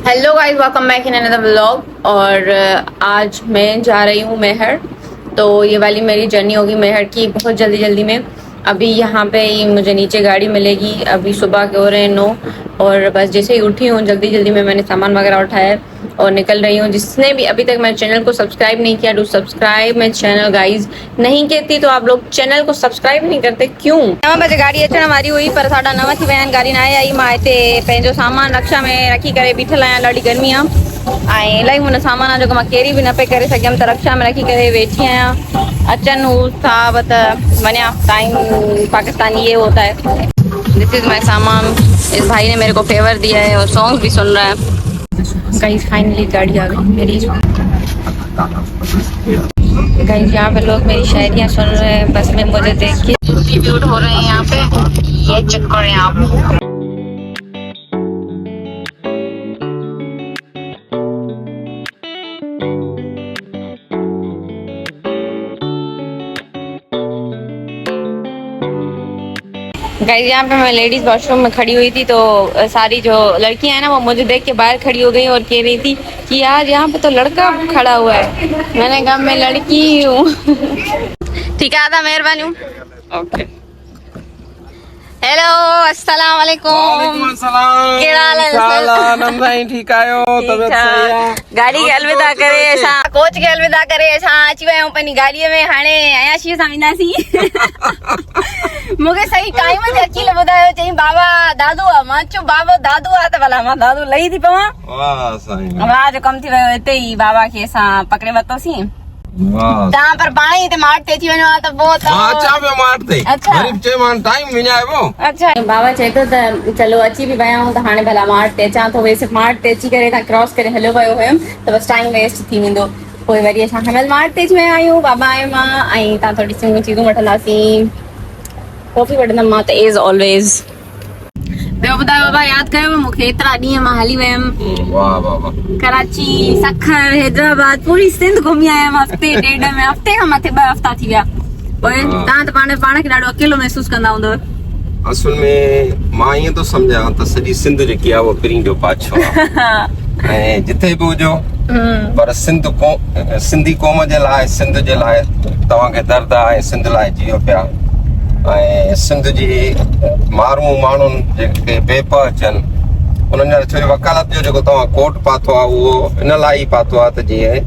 Hello guys, welcome back in another vlog. और आज मैं जा रही हूँ मेहर। तो ये वाली मेरी जर्नी होगी मेहर की बहुत जल्दी में। अभी यहाँ पे ही मुझे नीचे गाड़ी मिलेगी। अभी सुबह के हो रहे हैं 9 और बस जैसे ही उठी हूँ जल्दी में मैंने सामान वगैरह उठाया और निकल रही हूँ। जिसने भी अभी तक मेरे चैनल को सब्सक्राइब नहीं किया, do subscribe my channel guys. नहीं कहती तो आप लोग चैनल को सब्सक्राइब नहीं करते क्यों? 9 बजे गाड़ी अचण वारी हुई पर साढा 9 थी विया आहिनि, गाड़ी न आई। मां हिते पंहिंजो सामान रक्षा में रखी करे बीठल आहियां। ॾाढी गर्मी आहे ऐं इलाही हुन सामान आहे जेको मां कैरी बि न पई करे सघियमि, त रक्षा में रखी करे वेठी आहियां। अचनि हू साहब त वञा। टाइम पाकिस्तानी ये होता है। दिस इज माई सामान। इस भाई ने मेरे को फेवर दिया है और सॉन्ग भी सुन रहा है। गाइस फाइनली गाड़ी आ गई मेरी। गाइस यहाँ पे लोग मेरी शायरियाँ सुन रहे हैं बस में मुझे देख के ट्रिब्यूट हो रहे हैं यहाँ पे। ये चेक करें आप। गाइस यहाँ पे मैं लेडीज वॉशरूम में खड़ी हुई थी तो सारी जो लड़कियां हैं ना वो मुझे देख के बाहर खड़ी हो गई और कह रही थी कि यार यहाँ पे तो लड़का खड़ा हुआ है। मैंने कहा मैं लड़की हूँ। ठीक है, आधा मेहरबानी। ओके, हेलो अस्सलाम वालेकुम। केड़ा हाल है? ठीक आयो? तबियत सही है? गाड़ी के अलविदा करे ऐसा, कोच के अलविदा करे ऐसा अची विया आहियूं पंहिंजी गाड़ीअ में। हाणे अयाशी सां वेंदासीं। मूंखे सही टाइम ते अकील ॿुधायो, चई बाबा दादू आहे। मां चयो बाबा दादू आहे त भला मां दादू लही थी पवां। वाह साईं, वाह जो कम थी वियो। हिते ई बाबा खे असां पकड़े वरितोसीं। तव्हां पर पाणी हिते मार्ट ते अची वञो आहे त पोइ अचा पियो मार्ट ते। गरीब चए मां टाइम विञाइबो। अच्छा, बाबा चए थो त चलो अची बि विया आहियूं त हाणे भला मार्ट ते अचां थो। वैसे मार्ट ते अची करे तव्हां क्रॉस करे हलियो वियो हुयमि त बसि टाइम वेस्ट थी वेंदो। पोइ वरी असां हिनमहिल मार्ट ते अची विया आहियूं बाबा ऐं मां, ऐं तव्हां थोरी चङियूं चीज़ूं वठंदासीं। कॉफी वठंदमि मां त एज़ ऑलवेज। ॿियो ॿुधायो बाबा, यादि कयो मूंखे? एतिरा ॾींहं मां हली वियमि। वाह वाह। कराची, सखर, हैदराबाद, पूरी सिंध घुमी आयमि हफ़्ते ॾेढ में। हफ़्ते खां मथे 2 हफ़्ता थी विया। पोइ तव्हां त पाण खे ॾाढो अकेलो महसूस कंदा हूंदव। असल में मां ईअं थो सम्झां त सॼी सिंध जेकी आहे उहो पीर जो बादशाह आहे ऐं जिथे बि हुजो पर सिंधी क़ौम जे लाइ, सिंध जे लाइ तव्हांखे दर्द आहे ऐं सिंध लाइ जियो पिया। ऐं सिंध जी माण्हुनि जेके बेप अचनि उन्हनि जा छो वकालत जो जेको तव्हां कोट पातो आहे उहो इन लाइ ई पातो आहे त जीअं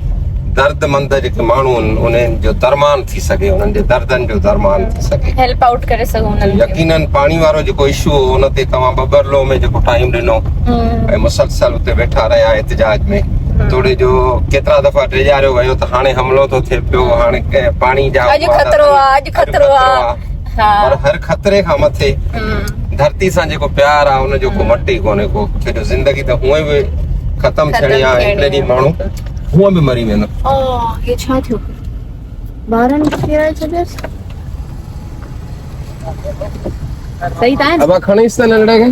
दर्दमंद जेके माण्हू आहिनि उन्हनि जो दरमान थी सघे, उन्हनि जे दर्दनि जो दरमान थी सघे, हेल्प आउट करे सघूं। यकीनन पाणी वारो जेको इशू हो उन ते तव्हां बबरलो में जेको टाइम ॾिनो ऐं मुसलसल उते वेठा रहिया एहतिजाज में, तोड़े जो केतिरा दफ़ा टेजारियो वियो त हाणे हमलो थो थिए पियो, हाणे पाणी जा अॼु खतरो आहे। पर हर खतरे खां मथे धरती सां जेको प्यार आहे उनजो को मटे कोन्हे को। छो जो ज़िंदगी त हूअं बि ख़तम थियणी आहे, हिकिड़े ॾींहुं माण्हू हूअं बि मरी वेंदो। हे छा थियो? ॿारनि खे फेराए छॾियसि। सही त आहे। अब खणीस त नंढड़े खे।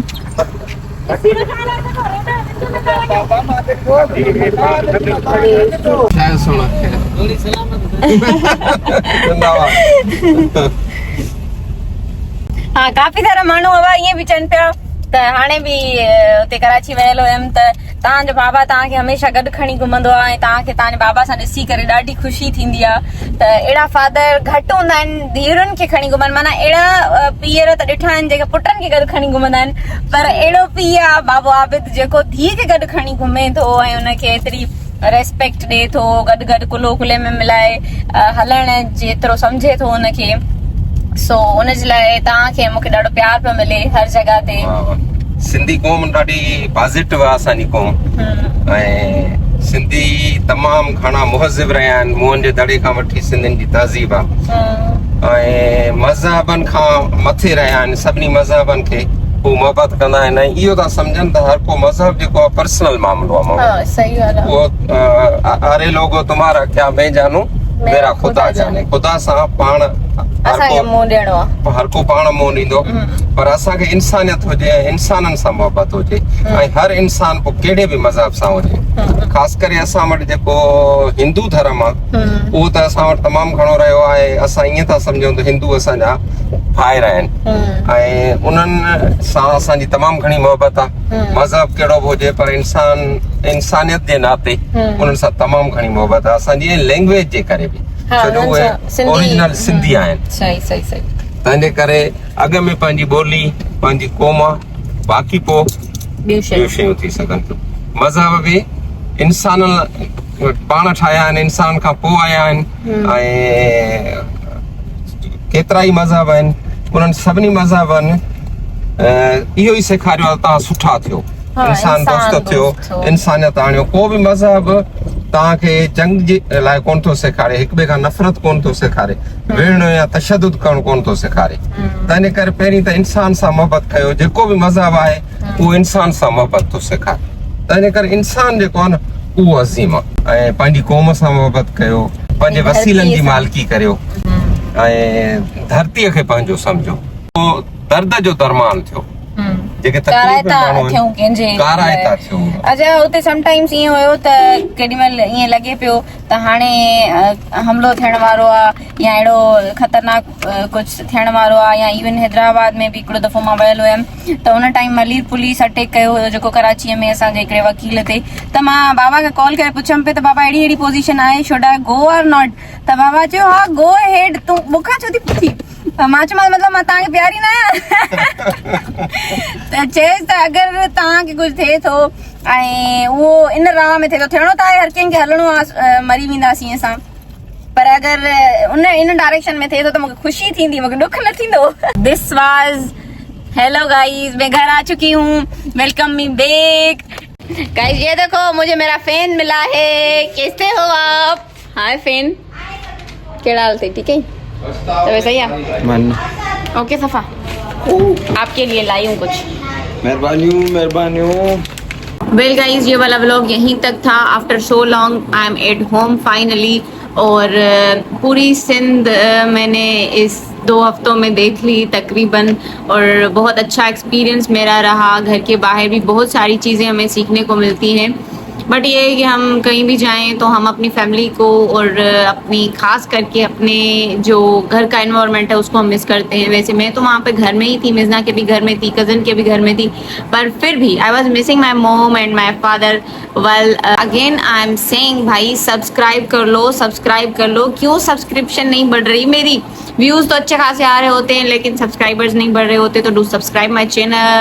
छा सुणा हाँ, काफ़ी सारा माण्हू हुआ ईअं बि चवनि पिया त हाणे बि उते कराची वियल हुयमि त तव्हांजो बाबा तव्हांखे हमेशह गॾु खणी घुमंदो आहे ऐं तव्हांखे तव्हांजे बाबा सां ॾिसी करे ॾाढी ख़ुशी थींदी आहे। त अहिड़ा फादर घटि हूंदा आहिनि धीअरुनि खे खणी घुमनि। माना अहिड़ा पीअर त ॾिठा आहिनि जेके पुटनि खे गॾु खणी घुमंदा आहिनि, पर अहिड़ो पीउ आहे बाबो आबिद जेको धीउ खे गॾु खणी घुमे थो ऐं हुनखे एतिरी रेस्पेक्ट ॾिए थो, गॾु कुलो कुले में मिलाए हलण जेतिरो सम्झे थो हुनखे। सो उनजे लाइ तव्हांखे मूंखे ॾाढो प्यार पियो मिले हर जगह ते। सिंधी क़ौम ॾाढी पॉज़िटिव आहे असांजी क़ौम ऐं सिंधी तमामु घणा मुहज़िब रहिया आहिनि। मुंहनि जे दड़े खां वठी सिंधियुनि जी तहज़ीब आहे ऐं मज़हबनि खां मथे रहिया आहिनि। सभिनी मज़हबनि खे हू मोहबत कंदा आहिनि ऐं इहो था सम्झनि त हर को मज़हब जेको आहे पर्सनल मामिलो आहे। सही ॻाल्हि आहे। उहो अरे लोगो तुम्हारा क्या मैं जानू मेरा खुदा जाने। खुदा सां पाण हर को पाण मुंहुं ॾींदो, पर असांखे इंसानियत हुजे, इंसाननि सां मोहबत हुजे ऐं हर इंसान पोइ कहिड़े बि मज़हब सां हुजे ख़ासि करे असां वटि जेको हिंदू धर्म आहे उहो त असां वटि तमामु घणो रहियो आहे। असां ईअं था सम्झूं त हिंदू असांजा भाइर आहिनि ऐं उन्हनि सां असांजी तमामु घणी मोहबत आहे। मज़हब कहिड़ो बि हुजे पर इंसानियत जे नाते उन्हनि सां तमामु घणी मोहबत आहे। असांजी लैंग्वेज जे करे बि छो जो उहे ओरिजिनल सिंधी आहिनि। सही सही सही। तंहिंजे करे अॻ में पंहिंजी ॿोली पंहिंजी क़ौम बाक़ी पोइ ॿियूं शयूं थी सघनि थियूं। मज़हब बि इंसाननि पाण ठाहिया आहिनि, इंसान खां पोइ आया आहिनि ऐं केतिरा ई मज़हब आहिनि। उन्हनि सभिनी मज़हबनि इहो ई सेखारियो आहे तव्हां सुठा थियो, इंसान दोस्त थियो, इंसानियत आणियो। को बि मज़हब तव्हांखे जंग जे लाइ कोन थो सेखारे, हिक ॿिए खां नफ़रत कोन थो सेखारे, विढ़णो या तशद्दुद करणु कोन थो सेखारे। तंहिंजे करे पहिरीं त इंसान सां मोहबत कयो। जेको बि मज़हब आहे उहो इंसान सां मोहबत थो सेखारे। तंहिंजे करे इंसान जेको आहे न उहो अज़ीम आहे ऐं पंहिंजी क़ौम सां मोहबत कयो, पंहिंजे वसीलनि जी मालिकी करियो ऐं धरतीअ खे पंहिंजो सम्झो। पोइ दर्द जो दरमान थियो जेके तकलीफ़ कारायता थियो। अच्छा उते समटाइम्स ईअं हुयो त केॾीमहिल ईअं लॻे पियो त हाणे हमिलो थियण वारो आहे या अहिड़ो ख़तरनाक कुझु थियण वारो आहे। या इवन हैदराबाद में बि हिकिड़ो दफ़ो मां वियल हुयमि त उन टाइम मलीर पुलिस अटैक कयो हुयो जेको कराचीअ में असांजे हिकिड़े वकील ते। त मां बाबा खे कॉल करे पुछमि पई त बाबा अहिड़ी पोज़ीशन आहे, शुड आई गो और नॉट? त बाबा चयो हा गो हेड। तूं मूंखां छो थी पुछी? मां चयोमांसि मतिलबु मां तव्हांखे प्यारी न आहियां। त चएसि त अगरि तव्हांखे कुझु थिए थो ऐं उहो इन राह में थिए थो, थियणो त आहे हर कंहिंखे हलणो आहे, मरी वेंदासीं असां, पर अगरि इन डायरेक्शन में थिए थो त मूंखे ख़ुशी थींदी, मूंखे दुख न थींदो। दिस वाज हेलो गाइस, मैं घर आ चुकी हूँ, वेलकम मी बैक। गाइस ये देखो मुझे मेरा फैन मिला है, कैसे हो आप? हाय फैन, क्या हाल थे? ठीक है तो वैसा ही है मन ओके सफा। आपके लिए लाई हूँ कुछ। मेहरबानी। वेल गाइस ये वाला व्लॉग यहीं तक था। After so long I am at home finally. और पूरी सिंध मैंने इस 2 हफ्तों में देख ली तकरीबन और बहुत अच्छा एक्सपीरियंस मेरा रहा। घर के बाहर भी बहुत सारी चीज़ें हमें सीखने को मिलती हैं, बट ये है कि हम कहीं भी जाएं तो हम अपनी फैमिली को और अपनी खास करके अपने जो घर का एनवायरनमेंट है उसको हम मिस करते हैं। वैसे मैं तो वहाँ पे घर में ही थी, मिज़ना के भी घर में थी, कज़न के भी घर में थी, पर फिर भी आई वॉज मिसिंग माई मोम and my father. Well again I am saying भाई सब्सक्राइब कर लो, सब्सक्राइब कर लो। क्यों सब्सक्रिप्शन नहीं बढ़ रही मेरी? व्यूज़ तो अच्छे खासे आ रहे होते हैं लेकिन सब्सक्राइबर्स नहीं बढ़ रहे होते, तो डू सब्सक्राइब माई चैनल।